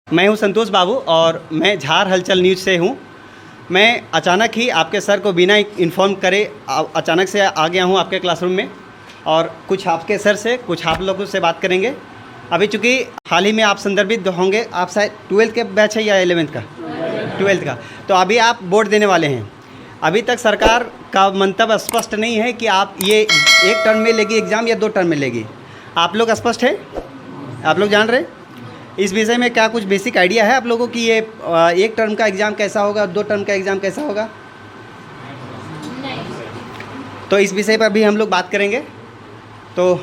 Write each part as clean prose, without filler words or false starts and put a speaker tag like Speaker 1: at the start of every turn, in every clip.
Speaker 1: मैं हूं संतोष बाबू और मैं झार हलचल न्यूज़ से हूं। मैं अचानक ही आपके सर को बिना इन्फॉर्म करे अचानक से आ गया हूं आपके क्लासरूम में और कुछ आपके सर से कुछ आप लोगों से बात करेंगे। अभी चूँकि हाल ही में आप संदर्भित होंगे, आप शायद 12th के बैच है या 11th का? 12th का। तो अभी आप बोर्ड देने वाले हैं। अभी तक सरकार का मंतव्य स्पष्ट नहीं है कि आप ये एक टर्म में लेगी एग्ज़ाम या 2 टर्म में लेगी। आप लोग स्पष्ट है? आप लोग जान रहे हैं इस विषय में? क्या कुछ बेसिक आइडिया है आप लोगों की ये एक टर्म का एग्ज़ाम कैसा होगा, 2 टर्म का एग्ज़ाम कैसा होगा? नहीं। तो इस विषय पर भी हम लोग बात करेंगे। तो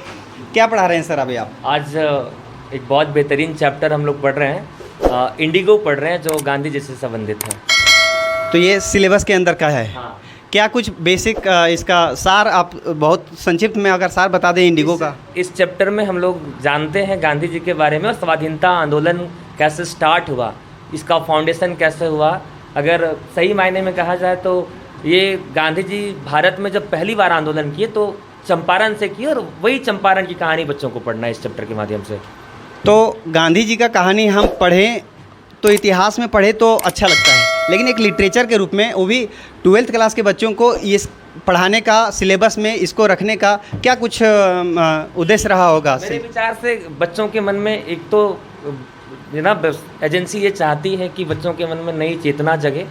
Speaker 1: क्या पढ़ा रहे हैं सर अभी आप?
Speaker 2: आज एक बहुत बेहतरीन चैप्टर हम लोग पढ़ रहे हैं, इंडिगो पढ़ रहे हैं जो गांधी जी से संबंधित है।
Speaker 1: तो ये सिलेबस के अंदर का है?
Speaker 2: हाँ। क्या
Speaker 1: कुछ बेसिक इसका सार आप बहुत संक्षिप्त में अगर सार बता दें इंडिगो का।
Speaker 2: इस चैप्टर में हम लोग जानते हैं गांधी जी के बारे में और स्वाधीनता आंदोलन कैसे स्टार्ट हुआ, इसका फाउंडेशन कैसे हुआ। अगर सही मायने में कहा जाए तो ये गांधी जी भारत में जब पहली बार आंदोलन किए तो चंपारण से किए, और वही चंपारण की कहानी बच्चों को पढ़ना है इस चैप्टर के माध्यम से।
Speaker 1: तो गांधी जी का कहानी हम पढ़ें तो इतिहास में पढ़े तो अच्छा लगता है, लेकिन एक लिटरेचर के रूप में वो भी 12th क्लास के बच्चों को ये पढ़ाने का, सिलेबस में इसको रखने का क्या कुछ उद्देश्य रहा होगा?
Speaker 2: मेरे विचार से बच्चों के मन में एक तो एजेंसी ये चाहती है कि बच्चों के मन में नई चेतना जगे,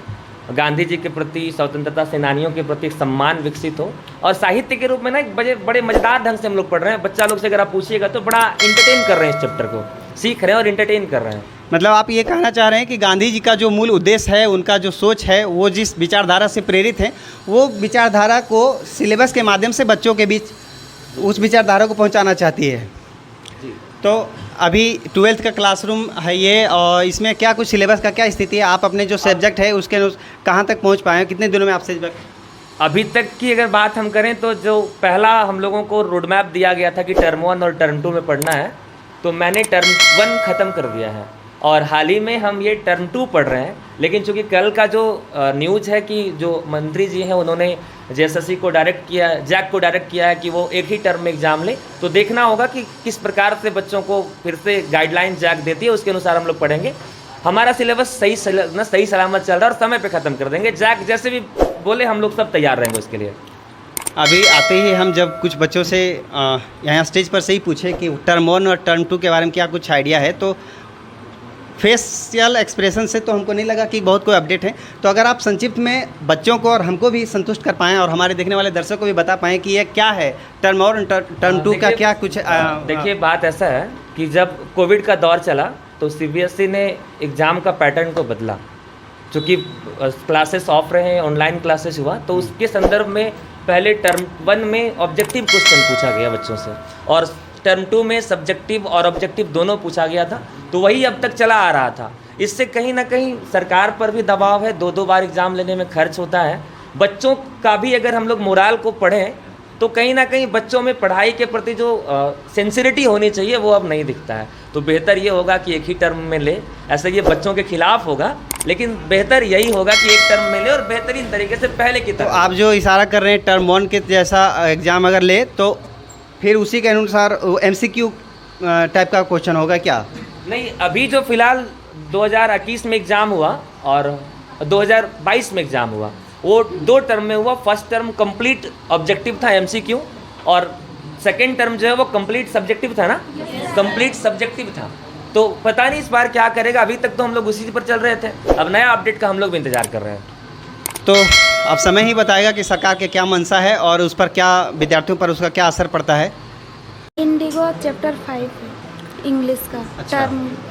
Speaker 2: गांधी जी के प्रति, स्वतंत्रता सेनानियों के प्रति सम्मान विकसित हो, और साहित्य के रूप में ना एक बड़े मज़ेदार ढंग से हम लोग पढ़ रहे हैं। बच्चा लोग से अगर आप पूछिएगा तो बड़ा इंटरटेन कर रहे हैं, इस चैप्टर को सीख रहे हैं और इंटरटेन कर रहे हैं।
Speaker 1: मतलब आप ये कहना चाह रहे हैं कि गांधी जी का जो मूल उद्देश्य है, उनका जो सोच है, वो जिस विचारधारा से प्रेरित है, वो विचारधारा को सिलेबस के माध्यम से बच्चों के बीच उस विचारधारा को पहुंचाना चाहती है जी। तो अभी 12th का क्लासरूम है ये, और इसमें क्या कुछ सिलेबस का क्या स्थिति है? आप अपने जो सब्जेक्ट है उसके कहाँ तक पहुँच पाए हैं? कितने दिनों में आप सब्जेक्ट?
Speaker 2: अभी तक की अगर बात हम करें तो जो पहला हम लोगों को रोड मैप दिया गया था कि टर्म 1 और टर्म 2 में पढ़ना है, तो मैंने टर्म 1 ख़त्म कर दिया है और हाल ही में हम ये टर्म 2 पढ़ रहे हैं। लेकिन चूंकि कल का जो न्यूज़ है कि जो मंत्री जी हैं उन्होंने जेएसएससी को डायरेक्ट किया, जैक को डायरेक्ट किया है कि वो एक ही टर्म में एग्ज़ाम ले, तो देखना होगा कि किस प्रकार से बच्चों को फिर से गाइडलाइन जैक देती है, उसके अनुसार हम लोग पढ़ेंगे। हमारा सिलेबस सही सलामत चल रहा है और समय पे ख़त्म कर देंगे। जैक जैसे भी बोले हम लोग सब तैयार रहेंगे उसके लिए।
Speaker 1: अभी आते ही हम जब कुछ बच्चों से यहाँ स्टेज पर से ही पूछे कि टर्म 1 और टर्म 2 के बारे में क्या कुछ आइडिया है, तो फेशियल एक्सप्रेशन से तो हमको नहीं लगा कि बहुत कोई अपडेट है। तो अगर आप संक्षिप्त में बच्चों को और हमको भी संतुष्ट कर पाएँ और हमारे देखने वाले दर्शकों को भी बता पाएँ कि ये क्या है टर्म 1 और टर्म 2 का क्या कुछ।
Speaker 2: देखिए बात ऐसा है कि जब कोविड का दौर चला तो सीबीएसई ने एग्ज़ाम का पैटर्न को बदला, चूँकि क्लासेस ऑफ रहे, ऑनलाइन क्लासेस हुआ, तो उसके संदर्भ में पहले टर्म 1 में ऑब्जेक्टिव क्वेश्चन पूछा गया बच्चों से और टर्म 2 में सब्जेक्टिव और ऑब्जेक्टिव दोनों पूछा गया था। तो वही अब तक चला आ रहा था। इससे कहीं ना कहीं सरकार पर भी दबाव है, 2-2 बार एग्ज़ाम लेने में खर्च होता है। बच्चों का भी अगर हम लोग मोराल को पढ़ें तो कहीं ना कहीं बच्चों में पढ़ाई के प्रति जो सेंसिटिविटी होनी चाहिए वो अब नहीं दिखता है। तो बेहतर ये होगा कि एक ही टर्म में ले। ऐसे ये बच्चों के खिलाफ होगा, लेकिन बेहतर यही होगा कि एक टर्म में ले और बेहतरीन तरीके से पहले की तरह।
Speaker 1: तो आप जो इशारा कर रहे हैं टर्म 1 के जैसा एग्ज़ाम अगर ले तो फिर उसी के अनुसार MCQ टाइप का क्वेश्चन होगा क्या?
Speaker 2: नहीं, अभी जो फिलहाल 2021 में एग्ज़ाम हुआ और 2022 में एग्ज़ाम हुआ, वो 2 टर्म में हुआ। फर्स्ट टर्म कंप्लीट ऑब्जेक्टिव था MCQ, और सेकेंड टर्म जो है वो कंप्लीट सब्जेक्टिव था ना, कंप्लीट सब्जेक्टिव था। तो पता नहीं इस बार क्या करेगा। अभी तक तो हम लोग उसी पर चल रहे थे, अब नया अपडेट का हम लोग भी इंतजार कर रहे हैं।
Speaker 1: तो अब समय ही बताएगा कि सरकार के क्या मंशा है और उस पर क्या, विद्यार्थियों पर उसका क्या असर पड़ता है।
Speaker 3: इंडिगो चैप्टर 5 है इंग्लिश का।
Speaker 1: अच्छा।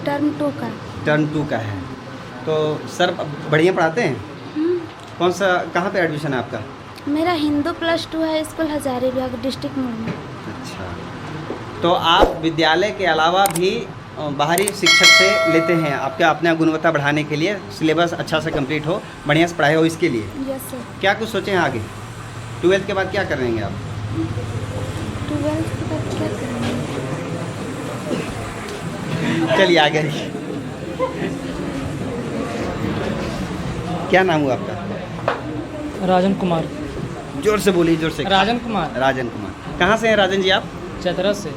Speaker 3: टर्म 2 का।
Speaker 1: टर्म 2 का है। तो सर बढ़िया पढ़ाते हैं? कौन सा, कहाँ पे एडमिशन है आपका?
Speaker 3: मेरा Hindu +2 high school Hazaribagh district में।
Speaker 1: अच्छा, तो आप विद्यालय के अलावा भी बाहरी शिक्षक से लेते हैं आपका अपना गुणवत्ता बढ़ाने के लिए, सिलेबस अच्छा से कंप्लीट हो, बढ़िया से पढ़ाई हो, इसके लिए?
Speaker 3: Yes sir.
Speaker 1: क्या कुछ सोचे हैं आगे? 12th के बाद क्या करेंगे आप?
Speaker 3: 12th के बाद क्या करेंगे?
Speaker 1: चलिए आगे। क्या नाम हुआ आपका?
Speaker 4: राजन कुमार।
Speaker 1: जोर से बोलिए, जोर से।
Speaker 4: राजन कुमार।
Speaker 1: राजन कुमार। कहाँ से हैं राजन जी आप?
Speaker 4: चतरा से।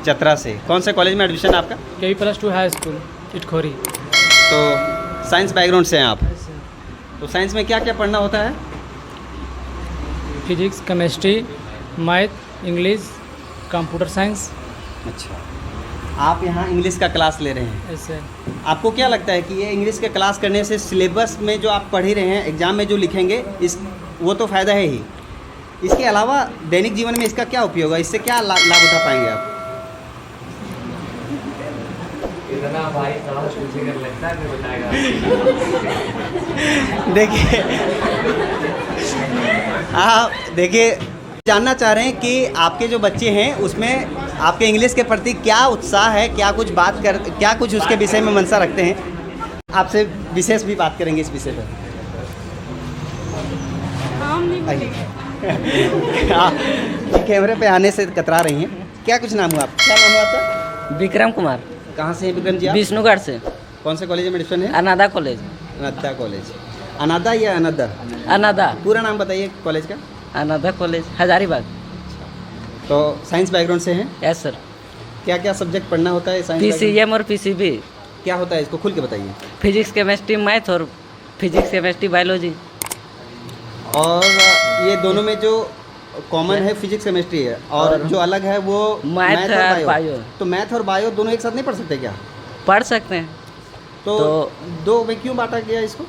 Speaker 1: चतरा से। कौन से कॉलेज में एडमिशन है आपका?
Speaker 4: KV+2 high school Itkhori.
Speaker 1: तो साइंस बैकग्राउंड से हैं आप, तो साइंस में क्या क्या पढ़ना होता है?
Speaker 4: Physics, chemistry, math, English, computer science.
Speaker 1: अच्छा, आप यहाँ इंग्लिश का क्लास ले रहे हैं।
Speaker 4: ऐसे
Speaker 1: आपको क्या लगता है कि ये इंग्लिश के क्लास करने से सिलेबस में जो आप पढ़ ही रहे हैं, एग्ज़ाम में जो लिखेंगे इस वो तो फ़ायदा है ही, इसके अलावा दैनिक जीवन में इसका क्या उपयोग है, इससे क्या लाभ उठा पाएंगे आप?
Speaker 2: इतना भाई सवाल पूछेगा लगता है कि बताएगा।
Speaker 1: देखिए जानना चाह रहे हैं कि आपके जो बच्चे हैं उसमें आपके इंग्लिश के प्रति क्या उत्साह है, क्या कुछ उसके विषय में मनसा रखते हैं। आपसे विशेष भी बात करेंगे इस विषय पर। कैमरे पे आने से कतरा रही हैं। क्या कुछ नाम हुआ आप? क्या नाम हुआ आपका?
Speaker 5: विक्रम कुमार,
Speaker 1: कहाँ से हैं विक्रम जी आप?
Speaker 5: विष्णुगढ़ से।
Speaker 1: कौन से कॉलेज में एडमिशन है?
Speaker 5: अनादा कॉलेज।
Speaker 1: अनादा कॉलेज। अनादा या अनदा?
Speaker 5: अनादा।
Speaker 1: पूरा नाम बताइए कॉलेज का।
Speaker 5: अनादा कॉलेज, हजारीबाग।
Speaker 1: तो साइंस बैकग्राउंड से हैं?
Speaker 5: Yes sir.
Speaker 1: क्या क्या सब्जेक्ट पढ़ना होता है साइंस बैकग्राउंड?
Speaker 5: पीसीएम और पीसीबी।
Speaker 1: क्या होता है इसको खुल के बताइए।
Speaker 5: फिजिक्स, केमिस्ट्री, मैथ और फिजिक्स, केमिस्ट्री, बायोलॉजी।
Speaker 1: और ये दोनों में जो कॉमन है फिजिक्स केमिस्ट्री है और जो अलग है वो
Speaker 5: मैथ और बायो।
Speaker 1: तो मैथ और बायो दोनों एक साथ नहीं पढ़ सकते क्या?
Speaker 5: पढ़ सकते हैं,
Speaker 1: तो दो में क्यों बांटा गया इसको?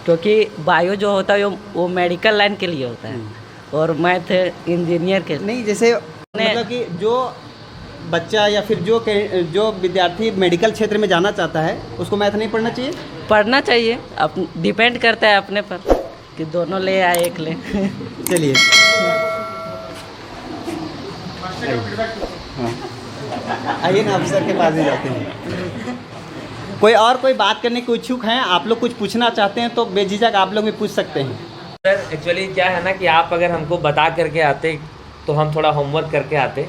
Speaker 5: क्योंकि बायो जो होता है वो मेडिकल लाइन के लिए होता है और मैथ इंजीनियर के लिए।
Speaker 1: नहीं, जैसे मतलब कि जो बच्चा या फिर जो विद्यार्थी मेडिकल क्षेत्र में जाना चाहता है उसको मैथ नहीं पढ़ना चाहिए?
Speaker 5: पढ़ना चाहिए, डिपेंड करता है अपने पर कि दोनों ले या एक ले।
Speaker 1: चलिए हाँ, आइए ना अफसर के पास ही जाते हैं। कोई बात करने के इच्छुक हैं? आप लोग कुछ पूछना चाहते हैं तो बेझिझक आप लोग भी पूछ सकते हैं।
Speaker 2: सर एक्चुअली क्या है ना कि आप अगर हमको बता करके आते तो हम थोड़ा होमवर्क करके आते,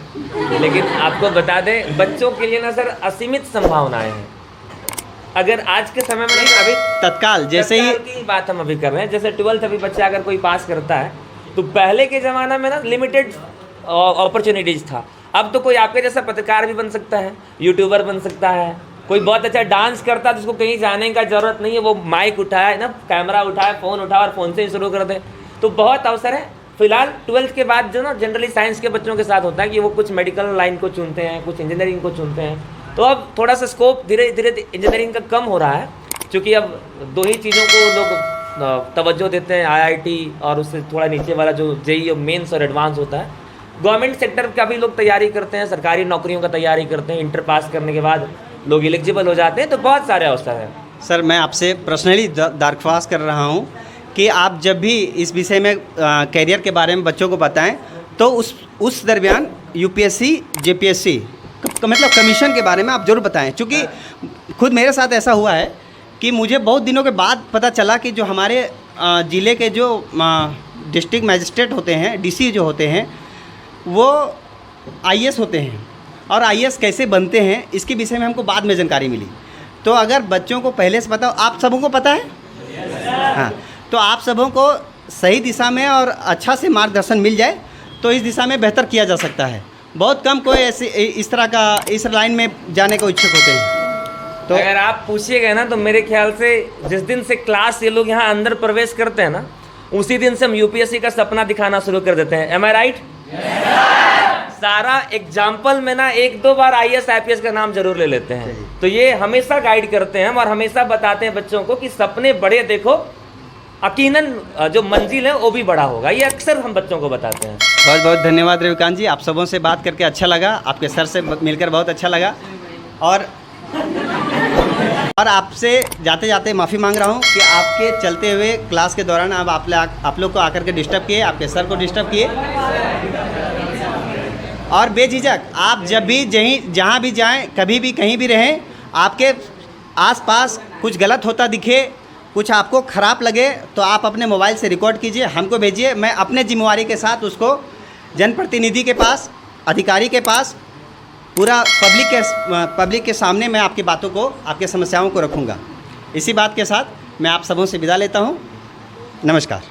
Speaker 2: लेकिन आपको बता दें बच्चों के लिए ना सर असीमित संभावनाएं हैं। अगर आज के समय में नहीं, अभी
Speaker 1: तत्काल जैसे ही
Speaker 2: की बात हम अभी कर रहे हैं, जैसे 12th अभी बच्चा अगर कोई पास करता है तो पहले के ज़माना में ना लिमिटेड अपॉर्चुनिटीज़ था। अब तो कोई आपके जैसा पत्रकार भी बन सकता है, यूट्यूबर बन सकता है, कोई बहुत अच्छा डांस करता है जिसको कहीं जाने का ज़रूरत नहीं है, वो माइक उठाए ना, कैमरा उठाए, फ़ोन उठाए और फ़ोन से ही शुरू कर दे। तो बहुत अवसर है। फिलहाल 12th के बाद जो ना जनरली साइंस के बच्चों के साथ होता है कि वो कुछ मेडिकल लाइन को चुनते हैं, कुछ इंजीनियरिंग को चुनते हैं। तो अब थोड़ा सा स्कोप धीरे धीरे इंजीनियरिंग का कम हो रहा है, क्योंकि अब दो ही चीज़ों को लोग तवज्जो देते हैं, IIT और उससे थोड़ा नीचे वाला जो JEE मेंस और एडवांस होता है। गवर्नमेंट सेक्टर का भी लोग तैयारी करते हैं, सरकारी नौकरियों का तैयारी करते हैं। इंटर पास करने के बाद लोग एलिजिबल हो जाते हैं, तो बहुत सारे अवसर हैं।
Speaker 1: सर मैं आपसे पर्सनली दरख्वास्त कर रहा हूँ कि आप जब भी इस विषय में कैरियर के बारे में बच्चों को बताएं तो उस दरमियान UPSC JPSC मतलब कमीशन के बारे में आप जरूर बताएं, क्योंकि खुद मेरे साथ ऐसा हुआ है कि मुझे बहुत दिनों के बाद पता चला कि जो हमारे ज़िले के जो डिस्ट्रिक्ट मजिस्ट्रेट होते हैं, DC जो होते हैं, वो IAS होते हैं और IAS कैसे बनते हैं इसके विषय में हमको बाद में जानकारी मिली। तो अगर बच्चों को पहले से पता हो, आप सबों को पता है हाँ, तो आप सबों को सही दिशा में और अच्छा से मार्गदर्शन मिल जाए तो इस दिशा में बेहतर किया जा सकता है। बहुत कम कोई ऐसे इस तरह का इस लाइन में जाने को इच्छुक होते हैं।
Speaker 2: तो अगर आप पूछिएगा ना तो मेरे ख्याल से जिस दिन से क्लास ये लोग यहाँ अंदर प्रवेश करते हैं ना, उसी दिन से हम UPSC का सपना दिखाना शुरू कर देते हैं। Am I right? सारा एग्जाम्पल में ना 1-2 बार IAS IPS का नाम जरूर ले लेते हैं। तो ये हमेशा गाइड करते हैं और हमेशा बताते हैं बच्चों को कि सपने बड़े देखो, यकीनन जो मंजिल है वो भी बड़ा होगा। ये अक्सर हम बच्चों को बताते हैं।
Speaker 1: बहुत बहुत धन्यवाद रविकांत जी, आप सबों से बात करके अच्छा लगा, आपके सर से मिलकर बहुत अच्छा लगा और आपसे जाते जाते माफ़ी मांग रहा हूँ कि आपके चलते हुए क्लास के दौरान अब आप लोग को आकर के डिस्टर्ब किए, आपके सर को डिस्टर्ब किए। और बेझिझक आप जब भी जहाँ भी जाएं, कभी भी कहीं भी रहें, आपके आसपास कुछ गलत होता दिखे, कुछ आपको ख़राब लगे तो आप अपने मोबाइल से रिकॉर्ड कीजिए, हमको भेजिए। मैं अपने जिम्मेवारी के साथ उसको जनप्रतिनिधि के पास, अधिकारी के पास, पूरा पब्लिक के सामने मैं आपकी बातों को, आपकी समस्याओं को रखूँगा। इसी बात के साथ मैं आप सबों से विदा लेता हूँ। नमस्कार।